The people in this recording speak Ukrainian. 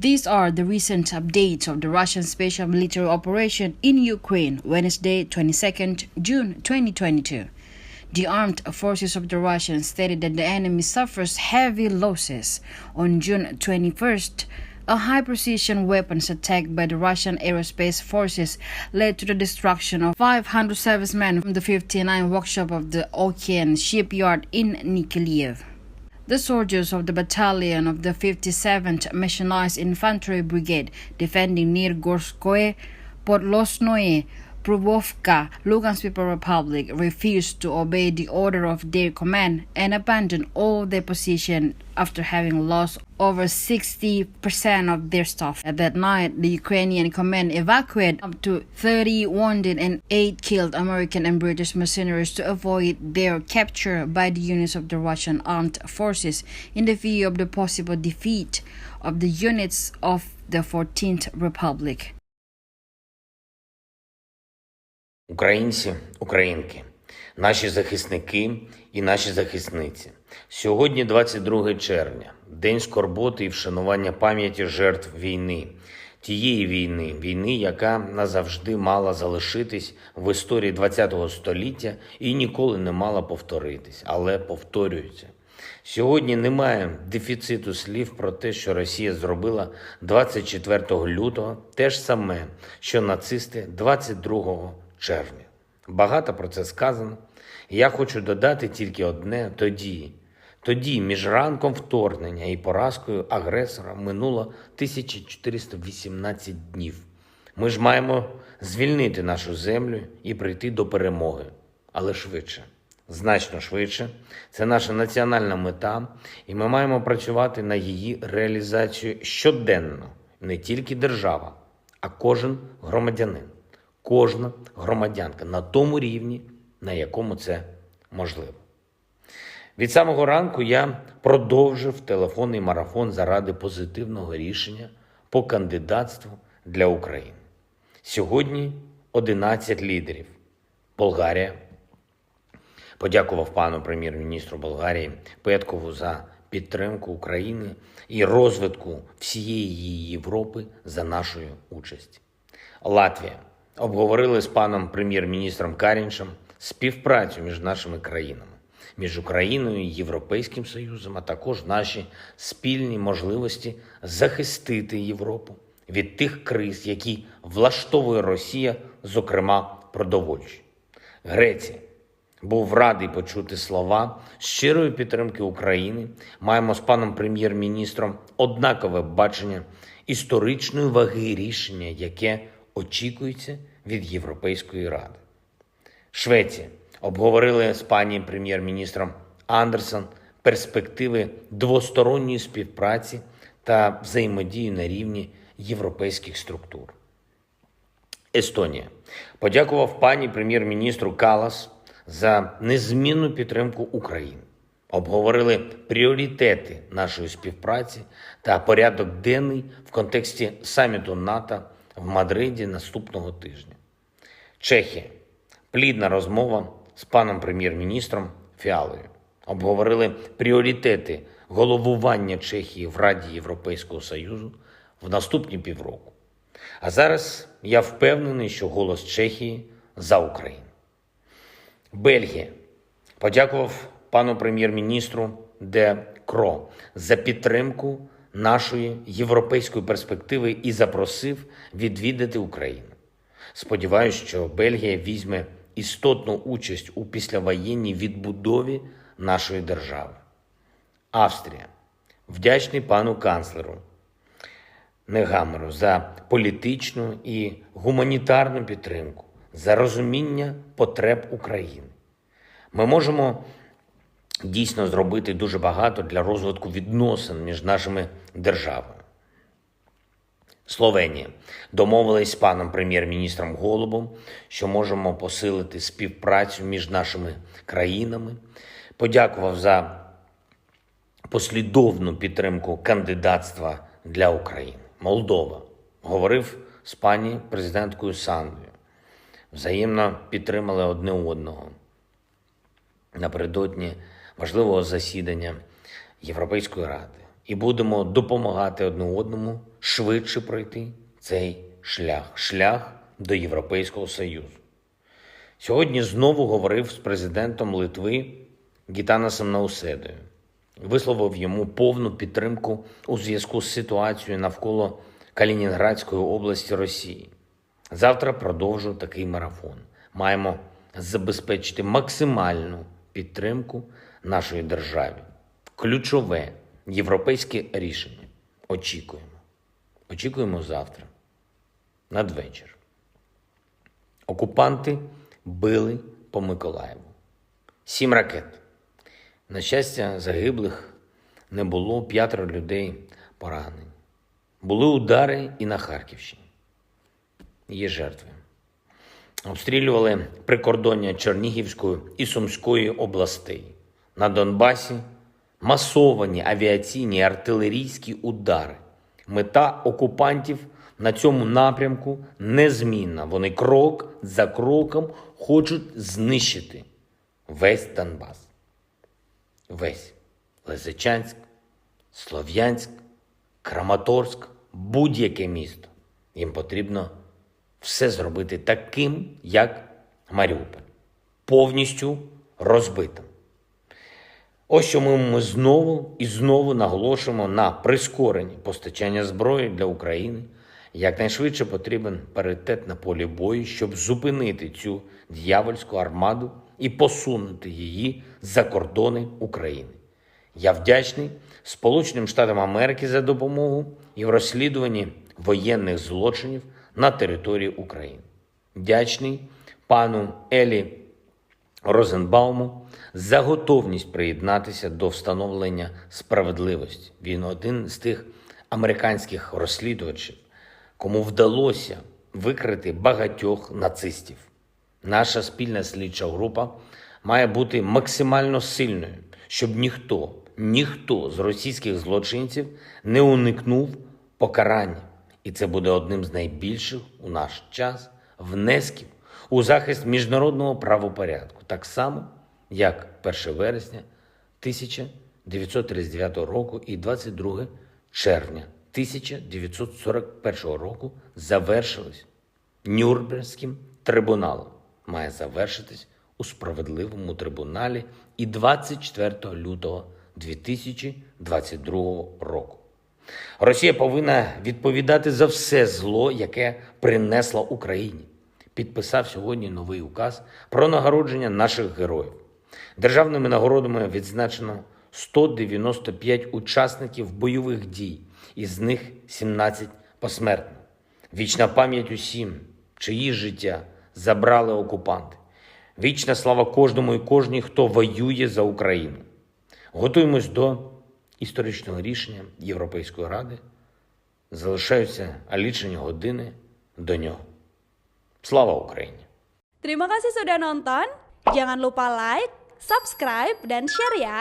These are the recent updates of the Russian special military operation in Ukraine, Wednesday, 22nd June 2022. The armed forces of the Russians stated that the enemy suffers heavy losses. On June 21st, a high-precision weapons attack by the Russian aerospace forces led to the destruction of 500 servicemen from the 59 workshop of the Okean shipyard in Nikolaev. The soldiers of the battalion of the 57th Mechanized Infantry Brigade defending near Gorskoye, Podlosnoye, Prubovka, Lugansk People Republic refused to obey the order of their command and abandoned all their position after having lost over 60% of their staff. At that night, the Ukrainian command evacuated up to 30 wounded and 8 killed American and British mercenaries to avoid their capture by the units of the Russian armed forces in the view of the possible defeat of the units of the 14th Republic. Українці, українки, наші захисники і наші захисниці. Сьогодні 22 червня, День скорботи і вшанування пам'яті жертв війни. Тієї війни, яка назавжди мала залишитись в історії ХХ століття і ніколи не мала повторитись, але повторюється. Сьогодні немає дефіциту слів про те, що Росія зробила 24 лютого, те ж саме, що нацисти 22 червня. Багато про це сказано. Я хочу додати тільки одне: тоді між ранком вторгнення і поразкою агресора минуло 1418 днів. Ми ж маємо звільнити нашу землю і прийти до перемоги. Але швидше, значно швидше. Це наша національна мета, і ми маємо працювати на її реалізацію щоденно. Не тільки держава, а кожен громадянин. Кожна громадянка на тому рівні, на якому це можливо. Від самого ранку я продовжив телефонний марафон заради позитивного рішення по кандидатству для України. Сьогодні 11 лідерів. Болгарія. Подякував пану прем'єр-міністру Болгарії Петкову за підтримку України і розвитку всієї Європи за нашою участь. Латвія. Обговорили з паном прем'єр-міністром Каріншем співпрацю між нашими країнами, між Україною і Європейським Союзом, а також наші спільні можливості захистити Європу від тих криз, які влаштовує Росія, зокрема продовольчі. Греція. Був радий почути слова щирої підтримки України. Маємо з паном прем'єр-міністром однакове бачення історичної ваги рішення, яке очікується від Європейської Ради. Швеція. Обговорили з пані прем'єр-міністром Андерсон перспективи двосторонньої співпраці та взаємодії на рівні європейських структур. Естонія. Подякував пані прем'єр-міністру Каллас за незмінну підтримку України. Обговорили пріоритети нашої співпраці та порядок денний в контексті саміту НАТО в Мадриді наступного тижня. Чехія. Плідна розмова з паном прем'єр-міністром Фіалою. Обговорили пріоритети головування Чехії в Раді Європейського Союзу в наступні півроку. А зараз я впевнений, що голос Чехії за Україну. Бельгія. Подякував пану прем'єр-міністру Де Кро за підтримку нашої європейської перспективи і запросив відвідати Україну. Сподіваюсь, що Бельгія візьме істотну участь у післявоєнній відбудові нашої держави. Австрія. Вдячний пану канцлеру Негамеру за політичну і гуманітарну підтримку, за розуміння потреб України. Ми можемо дійсно зробити дуже багато для розвитку відносин між нашими державами. Словенія. Домовились з паном прем'єр-міністром Голубом, що можемо посилити співпрацю між нашими країнами. Подякував за послідовну підтримку кандидатства для України. Молдова. Говорив з пані президенткою Сандою. Взаємно підтримали одне одного. Напередодні важливого засідання Європейської Ради. і будемо допомагати одне одному швидше пройти цей шлях до Європейського Союзу. Сьогодні знову говорив з президентом Литви Гітанасом Науседою. Висловив йому повну підтримку у зв'язку з ситуацією навколо Калінінградської області Росії. Завтра продовжу такий марафон. Маємо забезпечити максимальну підтримку нашої державі. Ключове європейське рішення. Очікуємо. Очікуємо завтра. Надвечір. Окупанти били по Миколаєву. 7 ракет. На щастя, загиблих не було, 5 людей поранені. Були удари і на Харківщині. Є жертви. Обстрілювали прикордоння Чернігівської і Сумської областей. На Донбасі масовані авіаційні і артилерійські удари. Мета окупантів на цьому напрямку незмінна. Вони крок за кроком хочуть знищити весь Донбас. Весь Лисичанськ, Слов'янськ, Краматорськ, будь-яке місто. Їм потрібно все зробити таким, як Маріуполь. Повністю розбитим. Ось чому ми знову і знову наголошуємо на прискоренні постачання зброї для України. Якнайшвидше потрібен паритет на полі бою, щоб зупинити цю д'явольську армаду і посунути її за кордони України. Я вдячний Сполученим Штатам Америки за допомогу і в розслідуванні воєнних злочинів на території України. Вдячний пану Елі Розенбауму за готовність приєднатися до встановлення справедливості. Він один з тих американських розслідувачів, кому вдалося викрити багатьох нацистів. Наша спільна слідча група має бути максимально сильною, щоб ніхто з російських злочинців не уникнув покарання. І це буде одним з найбільших у наш час внесків у захист міжнародного правопорядку. Так само, як 1 вересня 1939 року і 22 червня 1941 року завершились Нюрнберзьким трибуналом. Має завершитись у справедливому трибуналі і 24 лютого 2022 року. Росія повинна відповідати за все зло, яке принесла Україні. Підписав сьогодні новий указ про нагородження наших героїв. Державними нагородами відзначено 195 учасників бойових дій, із них 17 посмертно. Вічна пам'ять усім, чиї життя забрали окупанти. Вічна слава кожному і кожній, хто воює за Україну. Готуємось до історичного рішення Європейської Ради. Залишаються лічені години до нього. Слава Україні! Terima kasih sudah nonton. Jangan lupa like, subscribe, dan share ya.